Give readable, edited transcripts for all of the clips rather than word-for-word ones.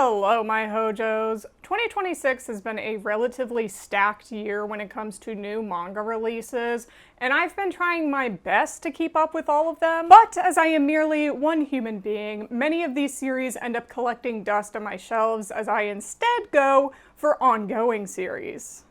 Hello, my hojos. 2026 has been a relatively stacked year when it comes to new manga releases, and I've been trying my best to keep up with all of them. But as I am merely one human being, many of these series end up collecting dust on my shelves as I instead go for ongoing series.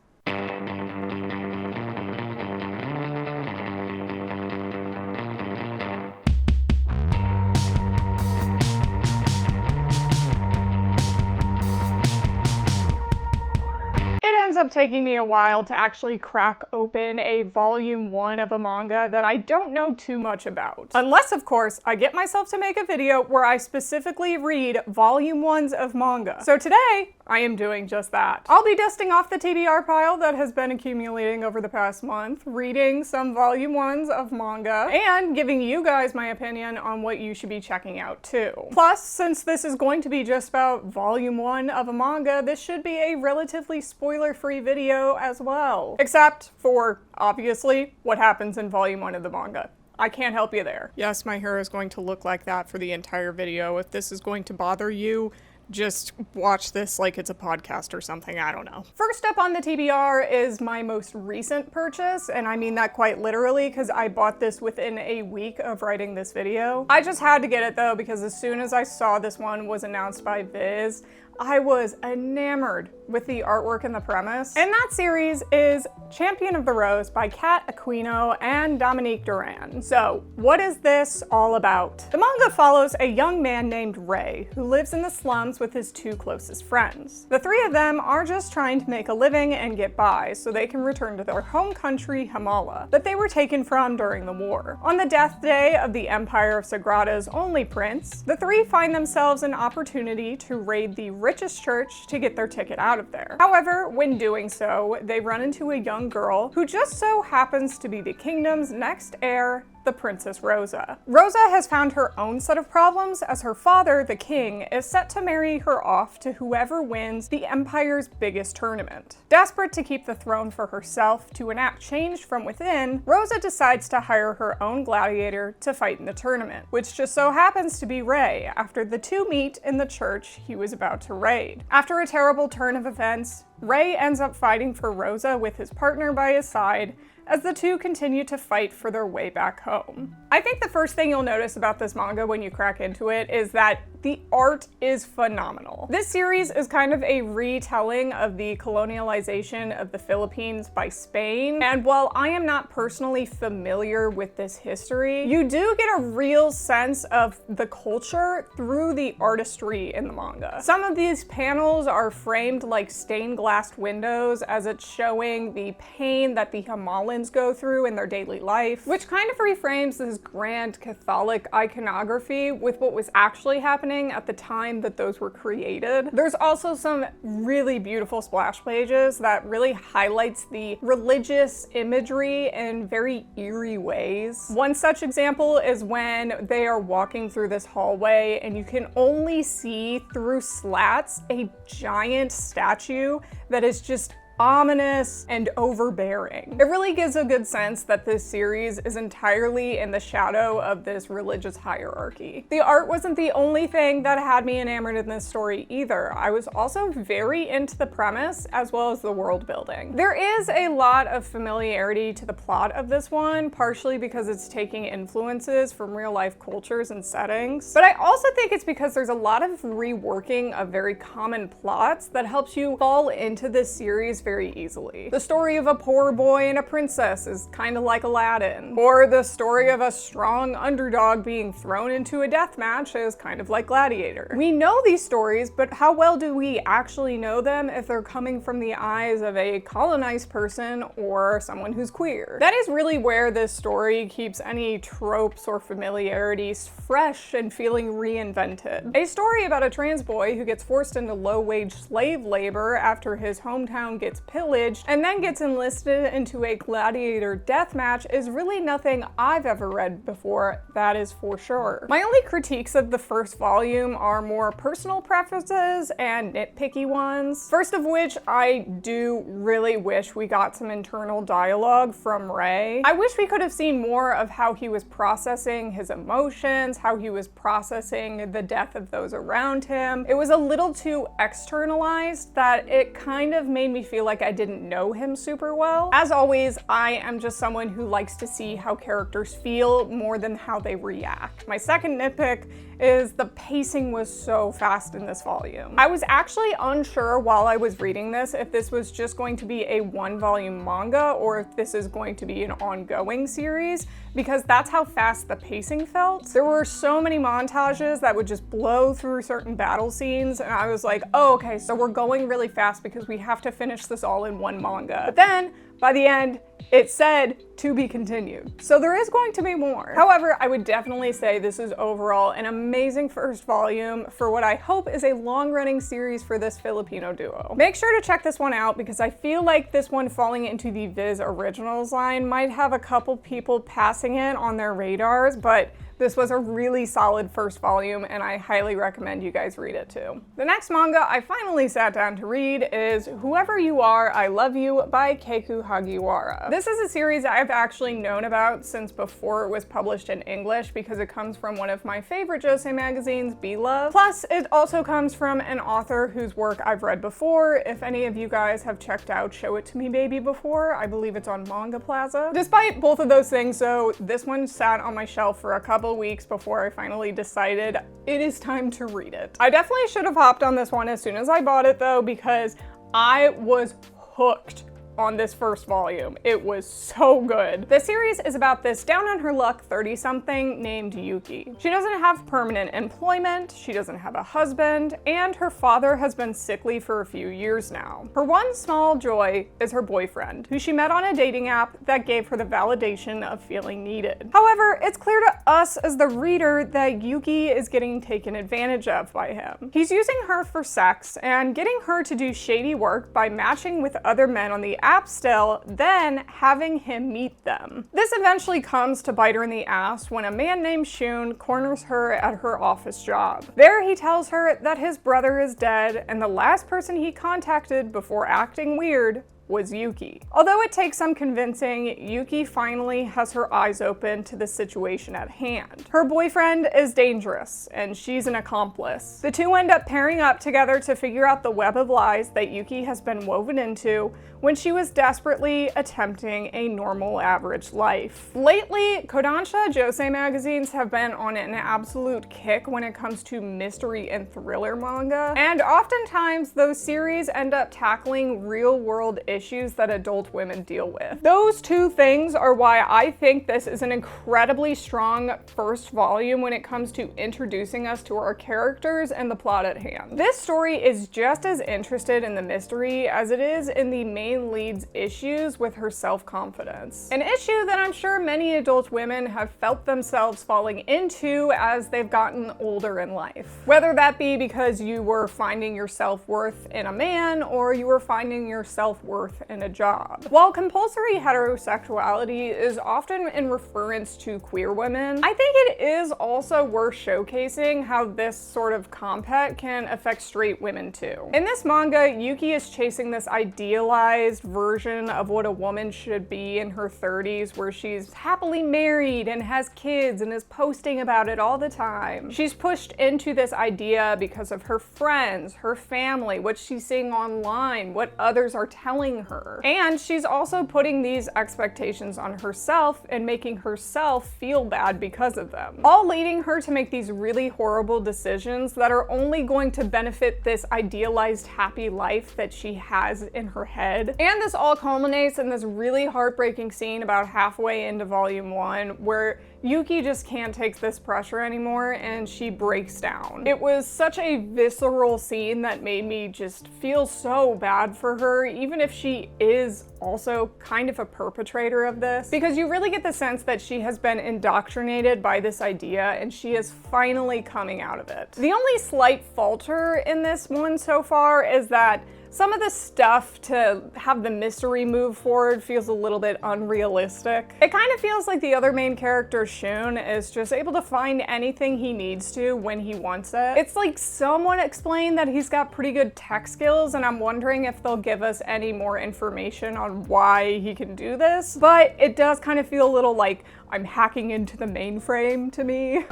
It ends up taking me a while to actually crack open a volume 1 of a manga that I don't know too much about. Unless, of course, I get myself to make a video where I specifically read volume 1s of manga. So today, I am doing just that. I'll be dusting off the TBR pile that has been accumulating over the past month, reading some volume 1s of manga, and giving you guys my opinion on what you should be checking out too. Plus, since this is going to be just about volume 1 of a manga, this should be a relatively spoiler-free video as well. Except for, obviously, what happens in volume 1 of the manga. I can't help you there. Yes, my hair is going to look like that for the entire video. If this is going to bother you, just watch this like it's a podcast or something, I don't know. First up on the TBR is my most recent purchase, and I mean that quite literally because I bought this within a week of writing this video. I just had to get it though because as soon as I saw this one was announced by Viz, I was enamored with the artwork and the premise. And that series is Champion of the Rose by Kat Aquino and Dominique Duran. So, what is this all about? The manga follows a young man named Ray who lives in the slums with his two closest friends. The three of them are just trying to make a living and get by so they can return to their home country, Hamala, that they were taken from during the war. On the death day of the Empire of Sagrada's only prince, the three find themselves an opportunity to raid the richest church to get their ticket out of there. However, when doing so, they run into a young girl who just so happens to be the kingdom's next heir, the Princess Rosa. Rosa has found her own set of problems as her father, the king, is set to marry her off to whoever wins the Empire's biggest tournament. Desperate to keep the throne for herself to enact change from within, Rosa decides to hire her own gladiator to fight in the tournament, which just so happens to be Ray, after the two meet in the church he was about to raid. After a terrible turn of events, Ray ends up fighting for Rosa with his partner by his side, as the two continue to fight for their way back home. I think the first thing you'll notice about this manga when you crack into it is that the art is phenomenal. This series is kind of a retelling of the colonialization of the Philippines by Spain, and while I am not personally familiar with this history, you do get a real sense of the culture through the artistry in the manga. Some of these panels are framed like stained glass windows as it's showing the pain that the Hamalans go through in their daily life, which kind of reframes this grand Catholic iconography with what was actually happening at the time that those were created. There's also some really beautiful splash pages that really highlights the religious imagery in very eerie ways. One such example is when they are walking through this hallway and you can only see through slats a giant statue that is just ominous and overbearing. It really gives a good sense that this series is entirely in the shadow of this religious hierarchy. The art wasn't the only thing that had me enamored in this story either. I was also very into the premise as well as the world building. There is a lot of familiarity to the plot of this one, partially because it's taking influences from real life cultures and settings, but I also think it's because there's a lot of reworking of very common plots that helps you fall into this series very easily. The story of a poor boy and a princess is kind of like Aladdin, or the story of a strong underdog being thrown into a death match is kind of like Gladiator. We know these stories, but how well do we actually know them if they're coming from the eyes of a colonized person or someone who's queer? That is really where this story keeps any tropes or familiarities fresh and feeling reinvented. A story about a trans boy who gets forced into low-wage slave labor after his hometown gets gets pillaged and then gets enlisted into a gladiator death match is really nothing I've ever read before, that is for sure. My only critiques of the first volume are more personal preferences and nitpicky ones. First of which, I do really wish we got some internal dialogue from Ray. I wish we could have seen more of how he was processing his emotions, how he was processing the death of those around him. It was a little too externalized that it kind of made me feel like I didn't know him super well. As always, I am just someone who likes to see how characters feel more than how they react. My second nitpick is the pacing was so fast in this volume. I was actually unsure while I was reading this if this was just going to be a one-volume manga or if this is going to be an ongoing series, because that's how fast the pacing felt. There were so many montages that would just blow through certain battle scenes, and I was like, oh, okay, so we're going really fast because we have to finish this all in one manga. But then, by the end, it said to be continued. So there is going to be more. However, I would definitely say this is overall an amazing first volume for what I hope is a long-running series for this Filipino duo. Make sure to check this one out because I feel like this one falling into the Viz Originals line might have a couple people passing it on their radars, but this was a really solid first volume and I highly recommend you guys read it too. The next manga I finally sat down to read is Whoever You Are, I Love You by Keiku Hagiwara. This is a series I've actually known about since before it was published in English because it comes from one of my favorite josei magazines, Be Love. Plus, it also comes from an author whose work I've read before. If any of you guys have checked out Show It To Me Baby before, I believe it's on Manga Plaza. Despite both of those things though, this one sat on my shelf for a couple weeks before I finally decided it is time to read it. I definitely should have hopped on this one as soon as I bought it though, because I was hooked on this first volume. It was so good. The series is about this down on her luck 30-something named Yuki. She doesn't have permanent employment, she doesn't have a husband, and her father has been sickly for a few years now. Her one small joy is her boyfriend, who she met on a dating app that gave her the validation of feeling needed. However, it's clear to us as the reader that Yuki is getting taken advantage of by him. He's using her for sex and getting her to do shady work by matching with other men on the app still, then having him meet them. This eventually comes to bite her in the ass when a man named Shun corners her at her office job. There he tells her that his brother is dead and the last person he contacted before acting weird was Yuki. Although it takes some convincing, Yuki finally has her eyes open to the situation at hand. Her boyfriend is dangerous, and she's an accomplice. The two end up pairing up together to figure out the web of lies that Yuki has been woven into when she was desperately attempting a normal average life. Lately, Kodansha josei magazines have been on an absolute kick when it comes to mystery and thriller manga, and oftentimes those series end up tackling real-world issues that adult women deal with. Those two things are why I think this is an incredibly strong first volume when it comes to introducing us to our characters and the plot at hand. This story is just as interested in the mystery as it is in the main lead's issues with her self-confidence. An issue that I'm sure many adult women have felt themselves falling into as they've gotten older in life. Whether that be because you were finding your self-worth in a man or you were finding your self-worth in a job. While compulsory heterosexuality is often in reference to queer women, I think it is also worth showcasing how this sort of compact can affect straight women too. In this manga, Yuki is chasing this idealized version of what a woman should be in her 30s, where she's happily married and has kids and is posting about it all the time. She's pushed into this idea because of her friends, her family, what she's seeing online, what others are telling her. And she's also putting these expectations on herself and making herself feel bad because of them. All leading her to make these really horrible decisions that are only going to benefit this idealized happy life that she has in her head. And this all culminates in this really heartbreaking scene about halfway into volume 1 where Yuki just can't take this pressure anymore and she breaks down. It was such a visceral scene that made me just feel so bad for her, even if she is also kind of a perpetrator of this, because you really get the sense that she has been indoctrinated by this idea and she is finally coming out of it. The only slight falter in this one so far is that Some of the stuff to have the mystery move forward feels a little bit unrealistic. It kind of feels like the other main character, Shun, is just able to find anything he needs to when he wants it. It's like someone explained that he's got pretty good tech skills, and I'm wondering if they'll give us any more information on why he can do this. But it does kind of feel a little like I'm hacking into the mainframe to me.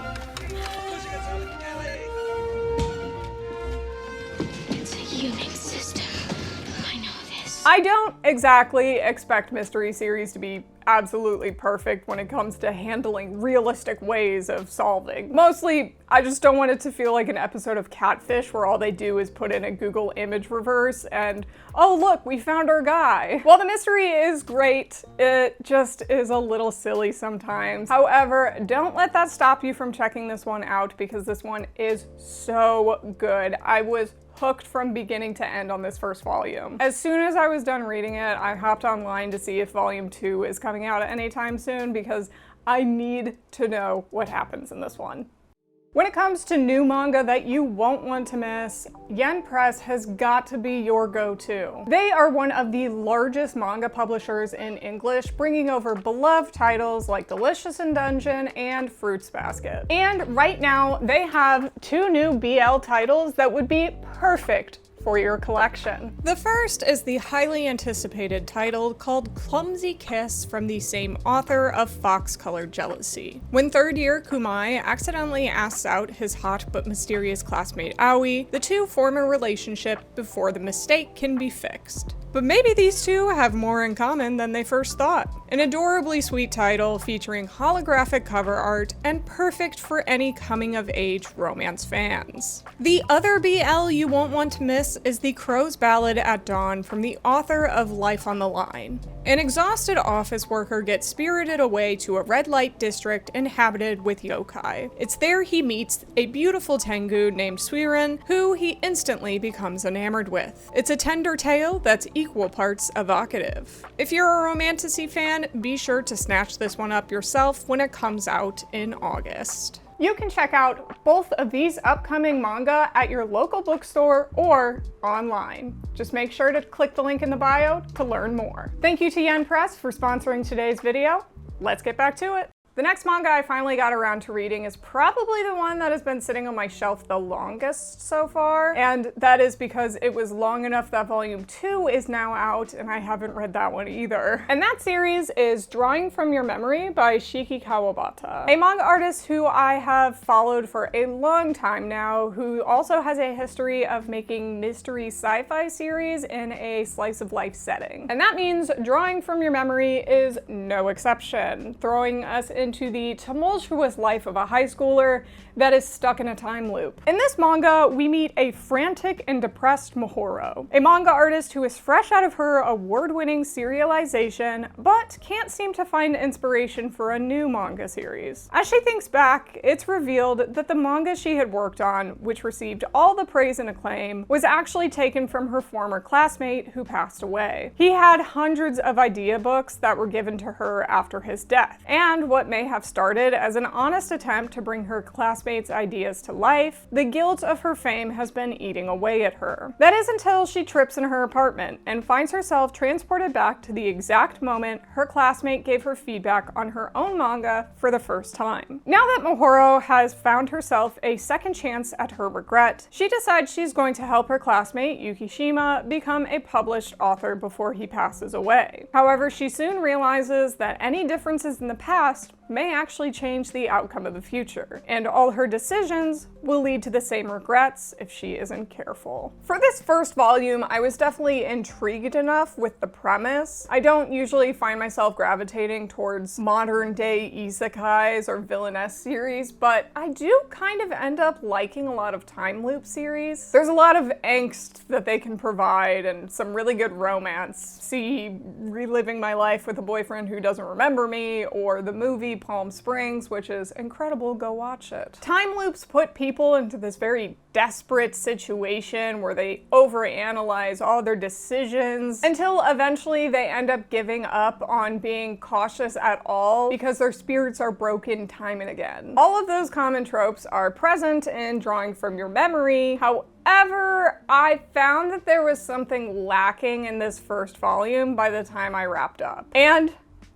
It's a Unix system. I know this. I don't exactly expect mystery series to be absolutely perfect when it comes to handling realistic ways of solving. Mostly, I just don't want it to feel like an episode of Catfish where all they do is put in a Google image reverse and, oh look, we found our guy. While the mystery is great, it just is a little silly sometimes. However, don't let that stop you from checking this one out because this one is so good. I was hooked from beginning to end on this first volume. As soon as I was done reading it, I hopped online to see if volume 2 is coming out anytime soon because I need to know what happens in this one. When it comes to new manga that you won't want to miss, Yen Press has got to be your go-to. They are one of the largest manga publishers in English, bringing over beloved titles like Delicious in Dungeon and Fruits Basket. And right now, they have 2 new BL titles that would be perfect for your collection. The first is the highly anticipated title called Clumsy Kiss from the same author of Fox-Colored Jealousy. When third-year Kumai accidentally asks out his hot but mysterious classmate Aoi, the two form a relationship before the mistake can be fixed. But maybe these two have more in common than they first thought. An adorably sweet title featuring holographic cover art and perfect for any coming-of-age romance fans. The other BL you won't want to miss is The Crow's Ballad at Dawn from the author of Life on the Line. An exhausted office worker gets spirited away to a red light district inhabited with yokai. It's there he meets a beautiful Tengu named Suiren, who he instantly becomes enamored with. It's a tender tale that's equal parts evocative. If you're a romantasy fan, be sure to snatch this one up yourself when it comes out in August. You can check out both of these upcoming manga at your local bookstore or online. Just make sure to click the link in the bio to learn more. Thank you to Yen Press for sponsoring today's video. Let's get back to it. The next manga I finally got around to reading is probably the one that has been sitting on my shelf the longest so far, and that is because it was long enough that volume 2 is now out and I haven't read that one either. And that series is Drawing from Your Memory by Shiki Kawabata, a manga artist who I have followed for a long time now, who also has a history of making mystery sci-fi series in a slice of life setting. And that means Drawing from Your Memory is no exception, throwing us into the tumultuous life of a high schooler that is stuck in a time loop. In this manga, we meet a frantic and depressed Mahoro, a manga artist who is fresh out of her award-winning serialization, but can't seem to find inspiration for a new manga series. As she thinks back, it's revealed that the manga she had worked on, which received all the praise and acclaim, was actually taken from her former classmate who passed away. He had hundreds of idea books that were given to her after his death, and what may have started as an honest attempt to bring her classmates' ideas to life, the guilt of her fame has been eating away at her. That is until she trips in her apartment and finds herself transported back to the exact moment her classmate gave her feedback on her own manga for the first time. Now that Mahoro has found herself a second chance at her regret, she decides she's going to help her classmate, Yukishima, become a published author before he passes away. However, she soon realizes that any differences in the past may actually change the outcome of the future, and all her decisions will lead to the same regrets if she isn't careful. For this first volume, I was definitely intrigued enough with the premise. I don't usually find myself gravitating towards modern day isekais or villainess series, but I do kind of end up liking a lot of time loop series. There's a lot of angst that they can provide and some really good romance. See Reliving My Life with a Boyfriend Who Doesn't Remember Me, or the movie Palm Springs, which is incredible, go watch it. Time loops put people into this very desperate situation where they overanalyze all their decisions until eventually they end up giving up on being cautious at all because their spirits are broken time and again. All of those common tropes are present in Drawing from Your Memory. However, I found that there was something lacking in this first volume by the time I wrapped up. And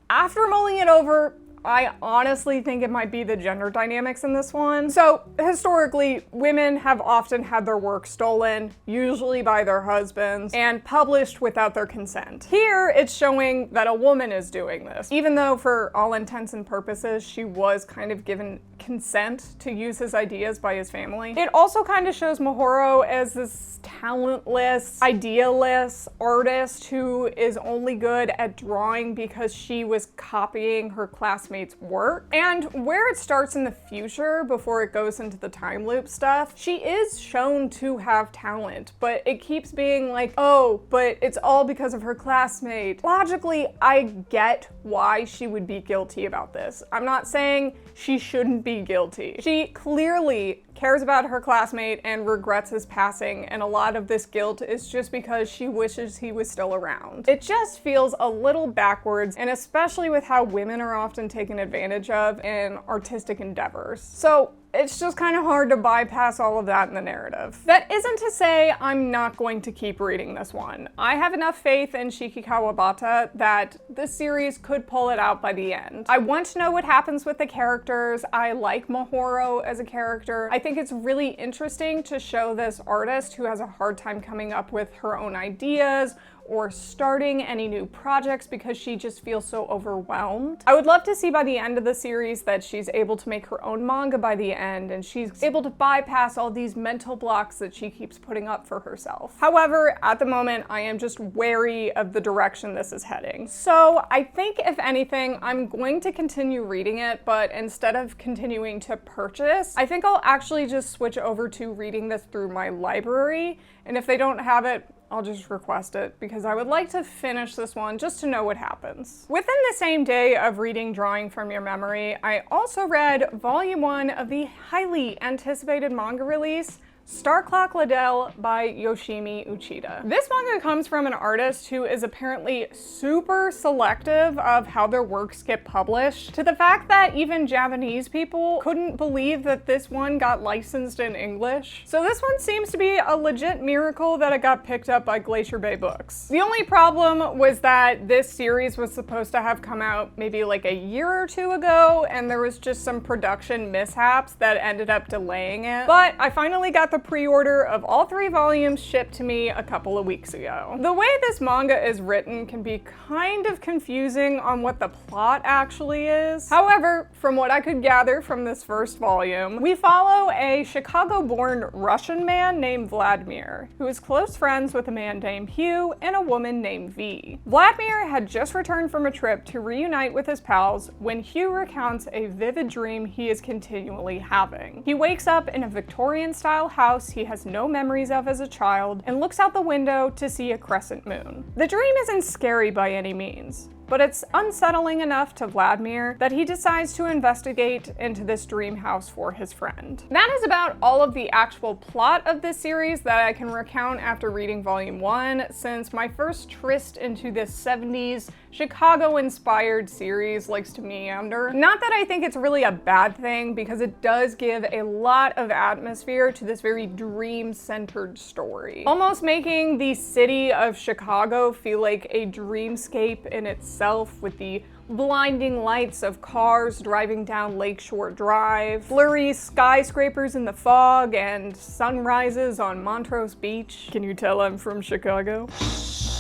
after mulling it over, I honestly think it might be the gender dynamics in this one. So historically, women have often had their work stolen, usually by their husbands, and published without their consent. Here, it's showing that a woman is doing this, even though for all intents and purposes, she was kind of given consent to use his ideas by his family. It also kind of shows Mahoro as this talentless, idealist artist who is only good at drawing because she was copying her classmates' work. And where it starts in the future, before it goes into the time loop stuff, she is shown to have talent, but it keeps being like, oh, but it's all because of her classmate. Logically, I get why she would be guilty about this. I'm not saying she shouldn't be guilty. She clearly cares about her classmate and regrets his passing, and a lot of this guilt is just because she wishes he was still around. It just feels a little backwards, and especially with how women are often taken advantage of in artistic endeavors. So it's just kind of hard to bypass all of that in the narrative. That isn't to say I'm not going to keep reading this one. I have enough faith in Shiki Kawabata that this series could pull it out by the end. I want to know what happens with the characters. I like Mahoro as a character. I think it's really interesting to show this artist who has a hard time coming up with her own ideas or starting any new projects because she just feels so overwhelmed. I would love to see by the end of the series that she's able to make her own manga by the end and she's able to bypass all these mental blocks that she keeps putting up for herself. However, at the moment, I am just wary of the direction this is heading. So I think if anything, I'm going to continue reading it, but instead of continuing to purchase, I think I'll actually just switch over to reading this through my library. And if they don't have it, I'll just request it because I would like to finish this one just to know what happens. Within the same day of reading Drawing from Your Memory, I also read Volume 1 of the highly anticipated manga release, Star Clock Liddell by Yoshimi Uchida. This manga comes from an artist who is apparently super selective of how their works get published, to the fact that even Japanese people couldn't believe that this one got licensed in English. So this one seems to be a legit miracle that it got picked up by Glacier Bay Books. The only problem was that this series was supposed to have come out maybe like a year or two ago, and there was just some production mishaps that ended up delaying it. But I finally got the pre-order of all 3 volumes shipped to me a couple of weeks ago. The way this manga is written can be kind of confusing on what the plot actually is. However, from what I could gather from this first volume, we follow a Chicago-born Russian man named Vladimir, who is close friends with a man named Hugh and a woman named V. Vladimir had just returned from a trip to reunite with his pals when Hugh recounts a vivid dream he is continually having. He wakes up in a Victorian-style house he has no memories of as a child and looks out the window to see a crescent moon. The dream isn't scary by any means, but it's unsettling enough to Vladimir that he decides to investigate into this dream house for his friend. That is about all of the actual plot of this series that I can recount after reading Volume 1, since my first tryst into this 70s Chicago-inspired series likes to meander. Not that I think it's really a bad thing, because it does give a lot of atmosphere to this very dream-centered story, almost making the city of Chicago feel like a dreamscape in itself, with the blinding lights of cars driving down Lakeshore Drive, blurry skyscrapers in the fog, and sunrises on Montrose Beach. Can you tell I'm from Chicago?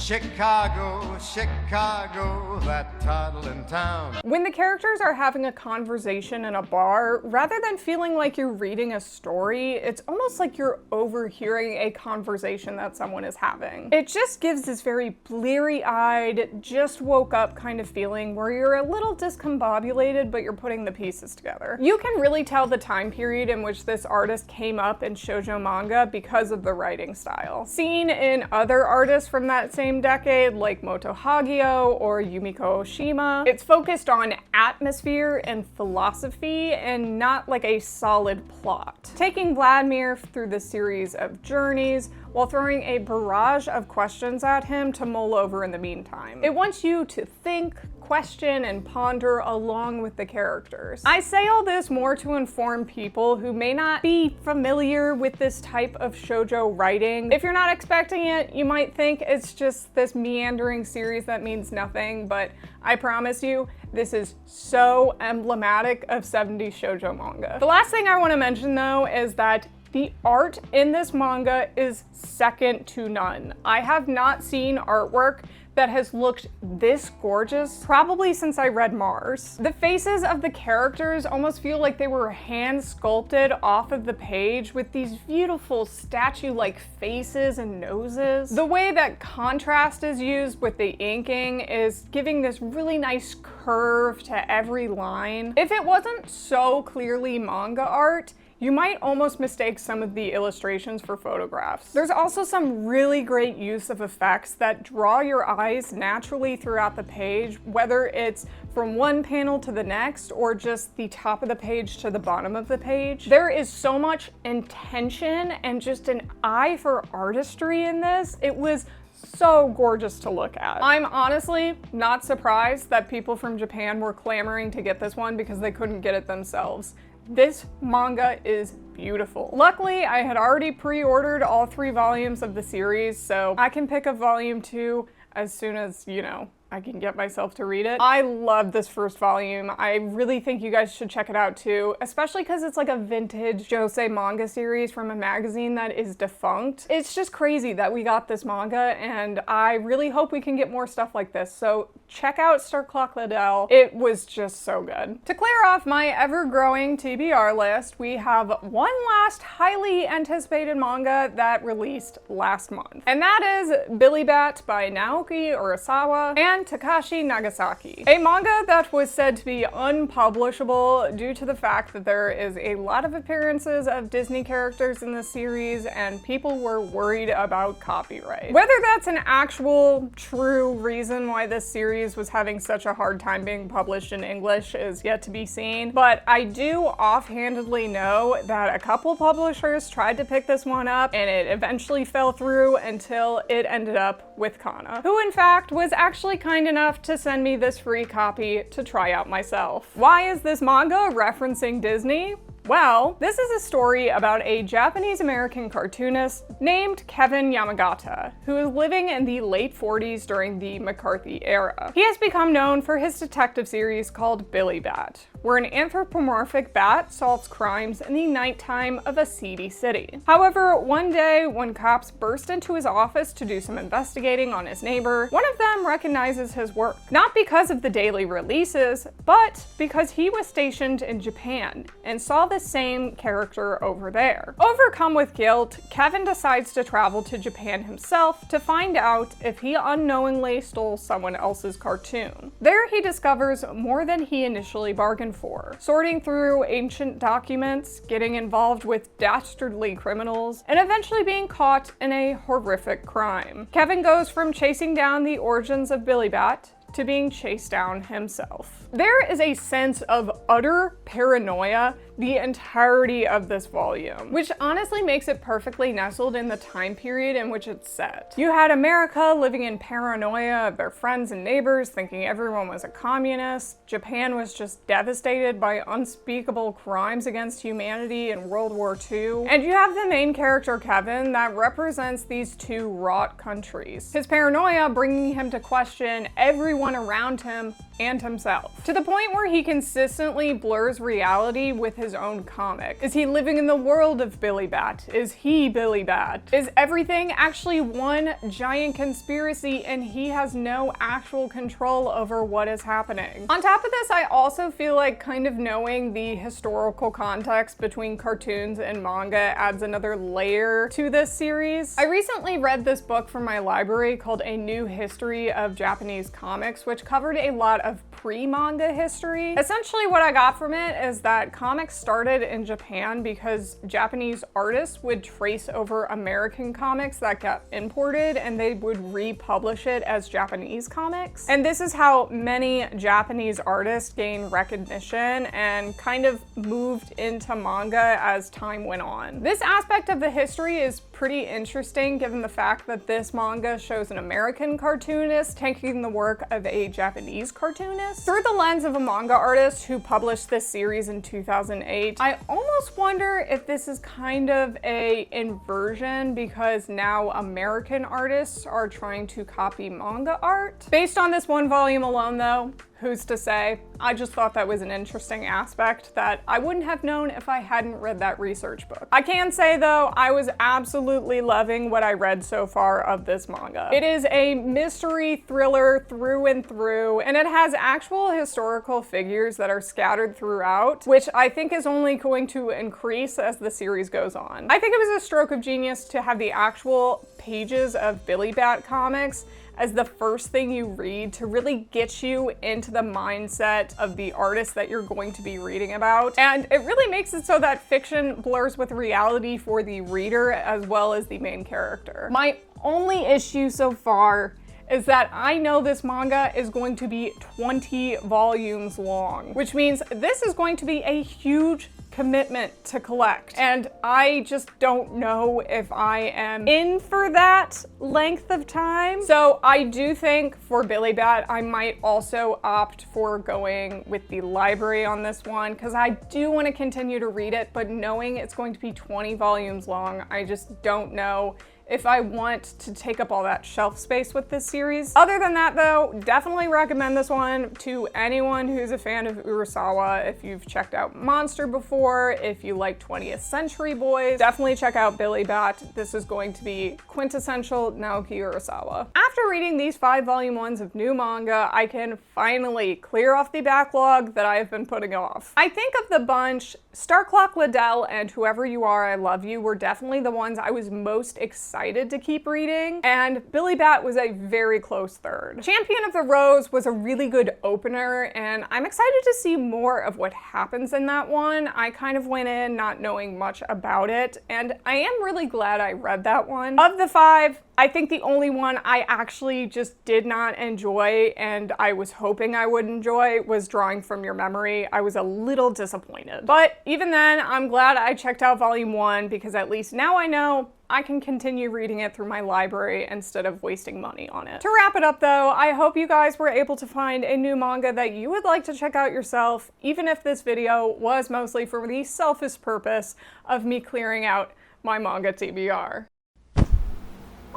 Chicago, Chicago, that toddling town. When the characters are having a conversation in a bar, rather than feeling like you're reading a story, it's almost like you're overhearing a conversation that someone is having. It just gives this very bleary-eyed, just woke up kind of feeling where you're a little discombobulated, but you're putting the pieces together. You can really tell the time period in which this artist came up in shoujo manga because of the writing style. Seen in other artists from that same decade, like Moto Hagio or Yumiko Oshima, it's focused on atmosphere and philosophy and not like a solid plot, taking Vladimir through the series of journeys while throwing a barrage of questions at him to mull over in the meantime. It wants you to think, question and ponder along with the characters. I say all this more to inform people who may not be familiar with this type of shoujo writing. If you're not expecting it, you might think it's just this meandering series that means nothing, but I promise you, this is so emblematic of 70s shoujo manga. The last thing I want to mention though is that the art in this manga is second to none. I have not seen artwork that has looked this gorgeous probably since I read Mars. The faces of the characters almost feel like they were hand sculpted off of the page with these beautiful statue-like faces and noses. The way that contrast is used with the inking is giving this really nice curve to every line. If it wasn't so clearly manga art, you might almost mistake some of the illustrations for photographs. There's also some really great use of effects that draw your eyes naturally throughout the page, whether it's from one panel to the next or just the top of the page to the bottom of the page. There is so much intention and just an eye for artistry in this. It was so gorgeous to look at. I'm honestly not surprised that people from Japan were clamoring to get this one because they couldn't get it themselves. This manga is beautiful. Luckily, I had already pre-ordered all 3 volumes of the series, so I can pick up volume 2 as soon as, you know, I can get myself to read it. I love this first volume. I really think you guys should check it out too, especially because it's like a vintage josei manga series from a magazine that is defunct. It's just crazy that we got this manga, and I really hope we can get more stuff like this. So check out Star Clock Liddell. It was just so good. To clear off my ever-growing TBR list, we have one last highly anticipated manga that released last month, and that is Billy Bat by Naoki Urasawa and Takashi Nagasaki, a manga that was said to be unpublishable due to the fact that there is a lot of appearances of Disney characters in the series and people were worried about copyright. Whether that's an actual true reason why this series was having such a hard time being published in English is yet to be seen, but I do offhandedly know that a couple publishers tried to pick this one up and it eventually fell through until it ended up with Kana, who in fact was actually kind enough to send me this free copy to try out myself. Why is this manga referencing Disney? Well, this is a story about a Japanese-American cartoonist named Kevin Yamagata, who is living in the late 40s during the McCarthy era. He has become known for his detective series called Billy Bat, where an anthropomorphic bat solves crimes in the nighttime of a seedy city. However, one day when cops burst into his office to do some investigating on his neighbor, one of them recognizes his work. Not because of the daily releases, but because he was stationed in Japan and saw the same character over there. Overcome with guilt, Kevin decides to travel to Japan himself to find out if he unknowingly stole someone else's cartoon. There he discovers more than he initially bargained for, sorting through ancient documents, getting involved with dastardly criminals, and eventually being caught in a horrific crime. Kevin goes from chasing down the origins of Billy Bat to being chased down himself. There is a sense of utter paranoia the entirety of this volume, which honestly makes it perfectly nestled in the time period in which it's set. You had America living in paranoia of their friends and neighbors, thinking everyone was a communist. Japan was just devastated by unspeakable crimes against humanity in World War II. And you have the main character, Kevin, that represents these two wrought countries. His paranoia bringing him to question everyone around him and himself, to the point where he consistently blurs reality with his own comic. Is he living in the world of Billy Bat? Is he Billy Bat? Is everything actually one giant conspiracy and he has no actual control over what is happening? On top of this, I also feel like kind of knowing the historical context between cartoons and manga adds another layer to this series. I recently read this book from my library called A New History of Japanese Comics, which covered a lot of pre-manga history. Essentially what I got from it is that comics started in Japan because Japanese artists would trace over American comics that got imported and they would republish it as Japanese comics. And this is how many Japanese artists gained recognition and kind of moved into manga as time went on. This aspect of the history is pretty interesting given the fact that this manga shows an American cartoonist taking the work of a Japanese cartoonist cartoonist. Through the lens of a manga artist who published this series in 2008, I almost wonder if this is kind of a inversion because now American artists are trying to copy manga art. Based on this one volume alone though, who's to say? I just thought that was an interesting aspect that I wouldn't have known if I hadn't read that research book. I can say though, I was absolutely loving what I read so far of this manga. It is a mystery thriller through and through, and it has actual historical figures that are scattered throughout, which I think is only going to increase as the series goes on. I think it was a stroke of genius to have the actual pages of Billy Bat comics as the first thing you read to really get you into the mindset of the artist that you're going to be reading about. And it really makes it so that fiction blurs with reality for the reader as well as the main character. My only issue so far is that I know this manga is going to be 20 volumes long, which means this is going to be a huge commitment to collect. And I just don't know if I am in for that length of time. So I do think for Billy Bat, I might also opt for going with the library on this one because I do want to continue to read it, but knowing it's going to be 20 volumes long, I just don't know if I want to take up all that shelf space with this series. Other than that though, definitely recommend this one to anyone who's a fan of Urasawa. If you've checked out Monster before, if you like 20th Century Boys, definitely check out Billy Bat. This is going to be quintessential Naoki Urasawa. After reading these 5 volume ones of new manga, I can finally clear off the backlog that I have been putting off. I think of the bunch, Star Clock, Liddell, and Whoever You Are, I Love You were definitely the ones I was most excited to keep reading, and Billy Bat was a very close third. Champion of the Rose was a really good opener, and I'm excited to see more of what happens in that one. I kind of went in not knowing much about it, and I am really glad I read that one. Of the 5, I think the only one I actually just did not enjoy and I was hoping I would enjoy was Drawing From Your Memory. I was a little disappointed. But even then, I'm glad I checked out volume 1 because at least now I know I can continue reading it through my library instead of wasting money on it. To wrap it up though, I hope you guys were able to find a new manga that you would like to check out yourself, even if this video was mostly for the selfish purpose of me clearing out my manga TBR.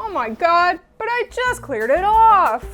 Oh my god, but I just cleared it off!